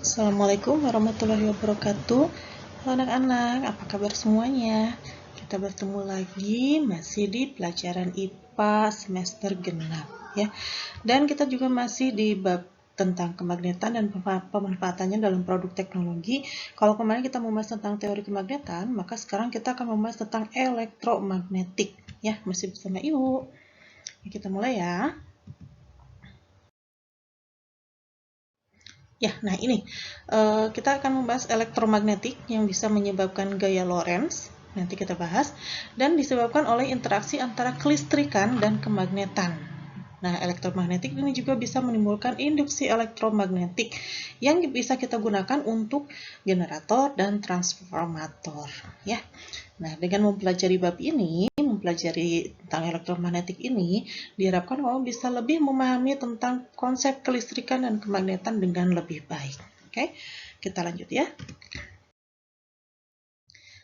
Assalamualaikum warahmatullahi wabarakatuh. Halo anak-anak, apa kabar semuanya? Kita bertemu lagi masih di pelajaran IPA semester genap ya. Dan kita juga masih di bab tentang kemagnetan dan pemanfaatannya dalam produk teknologi. Kalau kemarin kita membahas tentang teori kemagnetan, maka sekarang kita akan membahas tentang elektromagnetik ya. Masih bersama Ibu. Kita mulai ya. Ya, nah ini kita akan membahas elektromagnetik yang bisa menyebabkan gaya Lorentz, nanti kita bahas, dan disebabkan oleh interaksi antara kelistrikan dan kemagnetan. Nah, elektromagnetik ini juga bisa menimbulkan induksi elektromagnetik yang bisa kita gunakan untuk generator dan transformator, ya. Nah, dengan mempelajari bab ini, mempelajari tentang elektromagnetik ini, diharapkan kamu bisa lebih memahami tentang konsep kelistrikan dan kemagnetan dengan lebih baik. Oke, kita lanjut ya.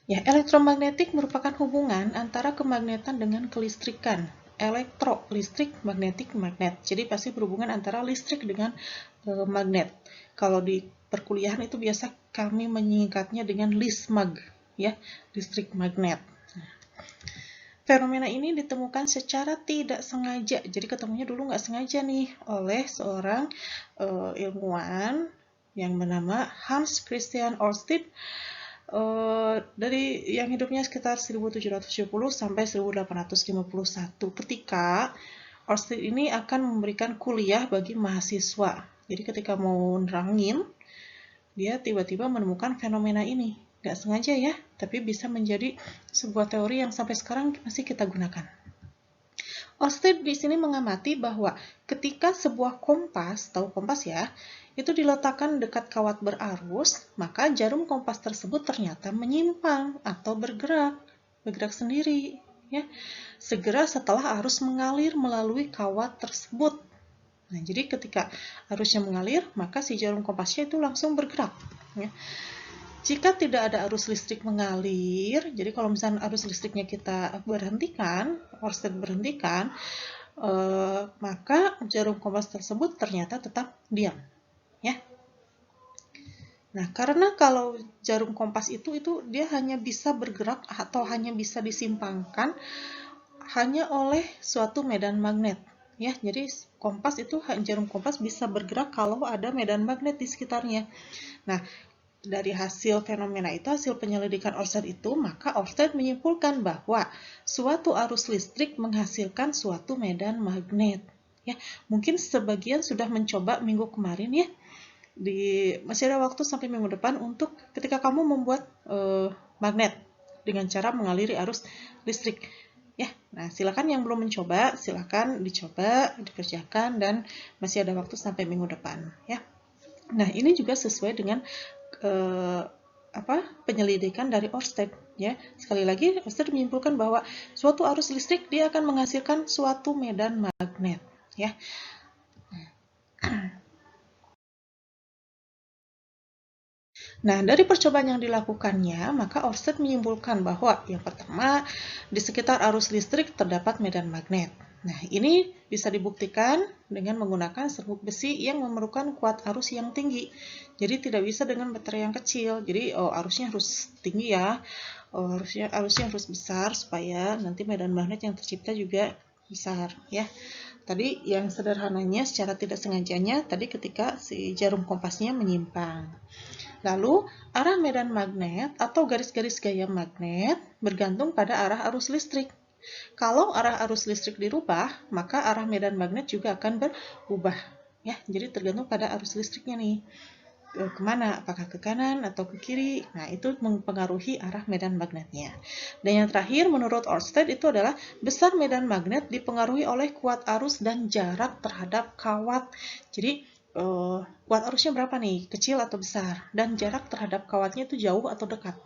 Ya, elektromagnetik merupakan hubungan antara kemagnetan dengan kelistrikan. Elektro, listrik, magnetik, magnet. Jadi pasti berhubungan antara listrik dengan magnet. Kalau di perkuliahan itu biasa kami menyingkatnya dengan lismag, ya, listrik magnet. Fenomena ini ditemukan secara tidak sengaja. Jadi ketemunya dulu nggak sengaja nih oleh seorang ilmuwan yang bernama Hans Christian Ørsted. Dari yang hidupnya sekitar 1770 sampai 1851 ketika Ørsted ini akan memberikan kuliah bagi mahasiswa. Jadi ketika mau nerangin, dia tiba-tiba menemukan fenomena ini. Nggak sengaja ya, tapi bisa menjadi sebuah teori yang sampai sekarang masih kita gunakan. Ørsted di sini mengamati bahwa ketika sebuah kompas, tahu kompas ya, itu diletakkan dekat kawat berarus, maka jarum kompas tersebut ternyata menyimpang atau bergerak sendiri, ya. Segera setelah arus mengalir melalui kawat tersebut. Nah, jadi ketika arusnya mengalir, maka si jarum kompasnya itu langsung bergerak, ya. Jika tidak ada arus listrik mengalir, jadi kalau misalnya arus listriknya kita berhentikan, Ørsted berhentikan, maka jarum kompas tersebut ternyata tetap diam, ya. Nah, karena kalau jarum kompas itu dia hanya bisa bergerak atau hanya bisa disimpangkan hanya oleh suatu medan magnet, ya. Jadi jarum kompas bisa bergerak kalau ada medan magnet di sekitarnya. Nah, dari hasil fenomena itu, hasil penyelidikan Ørsted itu, maka Ørsted menyimpulkan bahwa suatu arus listrik menghasilkan suatu medan magnet. Ya, mungkin sebagian sudah mencoba minggu kemarin ya. Masih ada waktu sampai minggu depan untuk ketika kamu membuat magnet dengan cara mengaliri arus listrik. Ya, nah silakan yang belum mencoba, silakan dicoba, dikerjakan, dan masih ada waktu sampai minggu depan. Ya. Nah, ini juga sesuai dengan penyelidikan dari Ørsted, ya. Sekali lagi Ørsted menyimpulkan bahwa suatu arus listrik dia akan menghasilkan suatu medan magnet, ya. Nah, dari percobaan yang dilakukannya, maka Ørsted menyimpulkan bahwa yang pertama, di sekitar arus listrik terdapat medan magnet. Nah, ini bisa dibuktikan dengan menggunakan serbuk besi yang memerlukan kuat arus yang tinggi. Jadi tidak bisa dengan baterai yang kecil. Jadi arusnya harus tinggi ya. Arusnya harus besar supaya nanti medan magnet yang tercipta juga besar ya. Tadi yang sederhananya secara tidak sengajanya tadi ketika si jarum kompasnya menyimpang. Lalu, arah medan magnet atau garis-garis gaya magnet bergantung pada arah arus listrik. Kalau arah arus listrik dirubah, maka arah medan magnet juga akan berubah. Ya, jadi tergantung pada arus listriknya nih. Kemana? Apakah ke kanan atau ke kiri? Nah, itu mempengaruhi arah medan magnetnya. Dan yang terakhir, menurut Ørsted itu adalah besar medan magnet dipengaruhi oleh kuat arus dan jarak terhadap kawat. Jadi, kuat arusnya berapa nih? Kecil atau besar? Dan jarak terhadap kawatnya itu jauh atau dekat?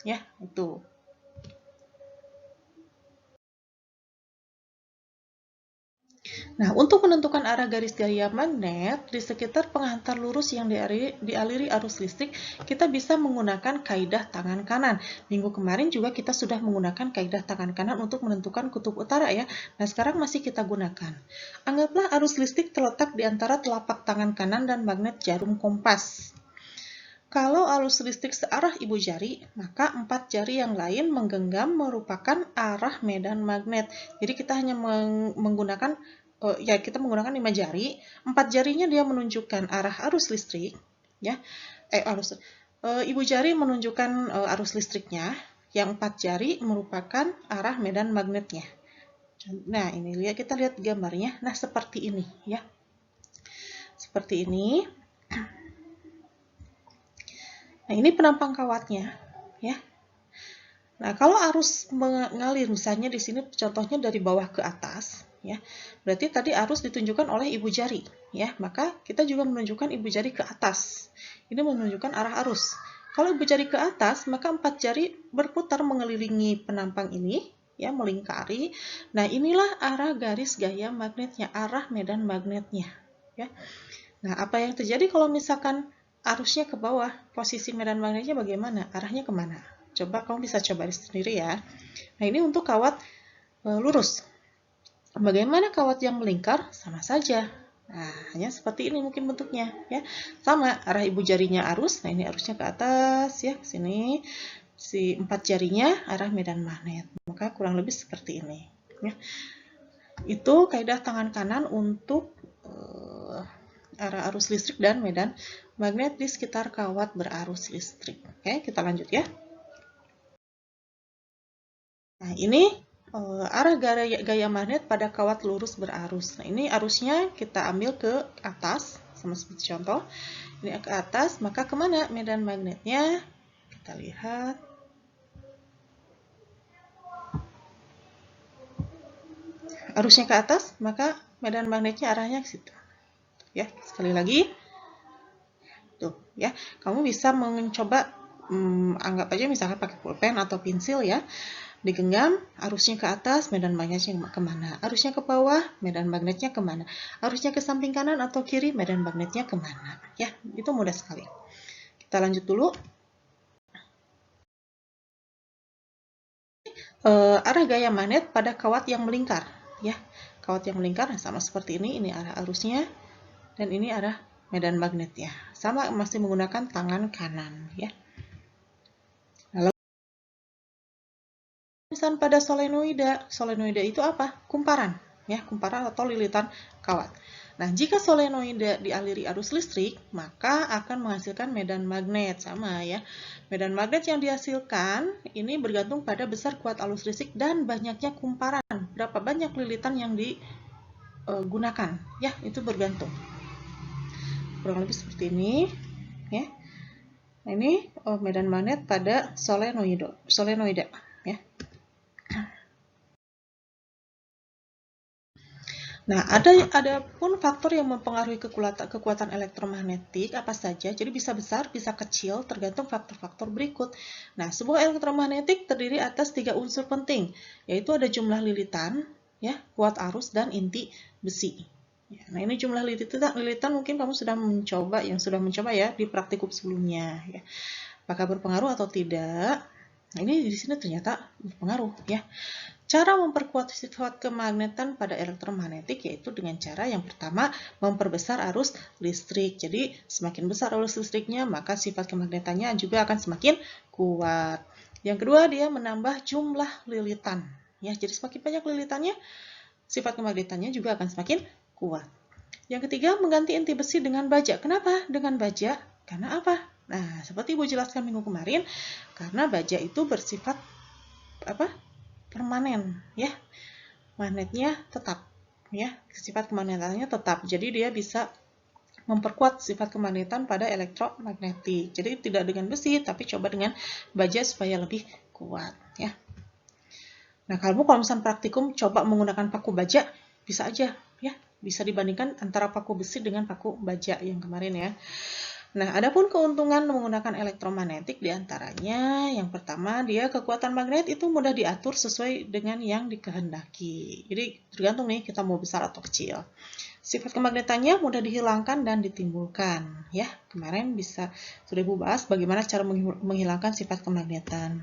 Ya, itu. Nah, untuk menentukan arah garis gaya magnet di sekitar penghantar lurus yang dialiri arus listrik, kita bisa menggunakan kaidah tangan kanan. Minggu kemarin juga kita sudah menggunakan kaidah tangan kanan untuk menentukan kutub utara ya. Nah, sekarang masih kita gunakan. Anggaplah arus listrik terletak di antara telapak tangan kanan dan magnet jarum kompas. Kalau arus listrik searah ibu jari, maka 4 jari yang lain menggenggam merupakan arah medan magnet. Jadi kita hanya menggunakan kita menggunakan 5 jari, 4 jarinya dia menunjukkan arah arus listrik, ya. Ibu jari menunjukkan arus listriknya, yang 4 jari merupakan arah medan magnetnya. Nah, ini kita lihat gambarnya. Nah, seperti ini, ya. Seperti ini. Nah, ini penampang kawatnya, ya. Nah, kalau arus mengalir, misalnya di sini contohnya dari bawah ke atas, ya. Berarti tadi arus ditunjukkan oleh ibu jari, ya. Maka kita juga menunjukkan ibu jari ke atas. Ini menunjukkan arah arus. Kalau ibu jari ke atas, maka 4 jari berputar mengelilingi penampang ini, ya, melingkari. Nah, inilah arah garis gaya magnetnya, arah medan magnetnya, ya. Nah, apa yang terjadi kalau misalkan arusnya ke bawah, posisi medan magnetnya bagaimana? Arahnya kemana? Coba kamu bisa coba sendiri ya. Nah, ini untuk kawat lurus. Bagaimana kawat yang melingkar? Sama saja. Nah, hanya seperti ini mungkin bentuknya, ya. Sama, arah ibu jarinya arus. Nah, ini arusnya ke atas, ya, ke sini. Si 4 jarinya arah medan magnet. Maka kurang lebih seperti ini, ya. Itu kaidah tangan kanan untuk arah arus listrik dan medan magnet di sekitar kawat berarus listrik. Oke, kita lanjut ya. Nah, ini arah gaya magnet pada kawat lurus berarus. Nah, ini arusnya kita ambil ke atas, sama seperti contoh. Ini ke atas, maka kemana medan magnetnya? Kita lihat. Arusnya ke atas, maka medan magnetnya arahnya ke situ. Ya, sekali lagi. Tuh, ya. Kamu bisa mencoba anggap aja misalkan pakai pulpen atau pensil ya. Digenggam, arusnya ke atas, medan magnetnya kemana? Arusnya ke bawah, medan magnetnya kemana? Arusnya ke samping kanan atau kiri, medan magnetnya kemana? Ya, itu mudah sekali. Kita lanjut dulu. Arah gaya magnet pada kawat yang melingkar. Ya, kawat yang melingkar sama seperti ini arah arusnya, dan ini arah medan magnetnya. Sama, masih menggunakan tangan kanan. Ya. Misalnya pada solenoida itu apa? Kumparan, ya, kumparan atau lilitan kawat. Nah, jika solenoida dialiri arus listrik, maka akan menghasilkan medan magnet, sama ya. Medan magnet yang dihasilkan ini bergantung pada besar kuat arus listrik dan banyaknya kumparan. Berapa banyak lilitan yang digunakan, ya, itu bergantung. Kurang lebih seperti ini, ya. Nah, ini medan magnet pada solenoida, ya. Nah, ada pun faktor yang mempengaruhi kekuatan elektromagnetik apa saja. Jadi bisa besar, bisa kecil, tergantung faktor-faktor berikut. Nah, sebuah elektromagnetik terdiri atas 3 unsur penting, yaitu ada jumlah lilitan, ya, kuat arus, dan inti besi. Ya, nah, ini jumlah lilitan mungkin kamu sudah mencoba ya di praktikum sebelumnya. Ya. Apakah berpengaruh atau tidak? Nah, ini di sini ternyata berpengaruh, ya. Cara memperkuat sifat kemagnetan pada elektromagnetik yaitu dengan cara yang pertama memperbesar arus listrik. Jadi semakin besar arus listriknya maka sifat kemagnetannya juga akan semakin kuat. Yang kedua dia menambah jumlah lilitan. Ya, jadi semakin banyak lilitannya sifat kemagnetannya juga akan semakin kuat. Yang ketiga mengganti inti besi dengan baja. Kenapa dengan baja? Karena apa? Nah, seperti Ibu jelaskan minggu kemarin, karena baja itu bersifat permanen, ya, magnetnya tetap, ya, sifat kemagnetannya tetap. Jadi dia bisa memperkuat sifat kemagnetan pada elektromagnetik. Jadi tidak dengan besi, tapi coba dengan baja supaya lebih kuat, ya. Nah, kalau misalnya praktikum coba menggunakan paku baja, bisa aja, ya, bisa dibandingkan antara paku besi dengan paku baja yang kemarin ya. Nah, adapun keuntungan menggunakan elektromagnetik diantaranya, yang pertama, dia kekuatan magnet itu mudah diatur sesuai dengan yang dikehendaki. Jadi, tergantung nih kita mau besar atau kecil. Sifat kemagnetannya mudah dihilangkan dan ditimbulkan. Ya, kemarin sudah Ibu bahas bagaimana cara menghilangkan sifat kemagnetan.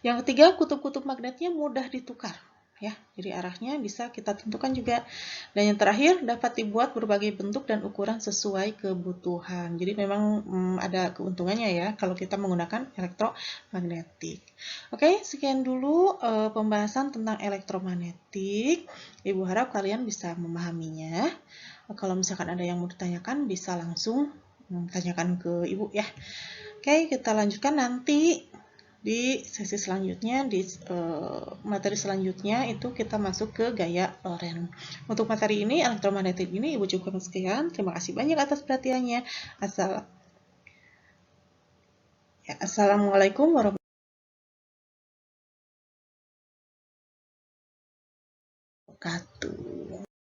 Yang ketiga, kutub-kutub magnetnya mudah ditukar. ya. Jadi arahnya bisa kita tentukan juga. Dan yang terakhir, dapat dibuat berbagai bentuk dan ukuran sesuai kebutuhan. Jadi memang ada keuntungannya ya kalau kita menggunakan elektromagnetik. Oke, sekian dulu pembahasan tentang elektromagnetik. Ibu harap kalian bisa memahaminya. Kalau misalkan ada yang mau ditanyakan, bisa langsung tanyakan ke ibu ya. Oke, kita lanjutkan nanti di sesi selanjutnya, di materi selanjutnya itu kita masuk ke gaya Lorentz. Untuk materi ini, elektromagnetik ini, Ibu cukup sekian. Terima kasih banyak atas perhatiannya. Assalamualaikum warahmatullahi wabarakatuh.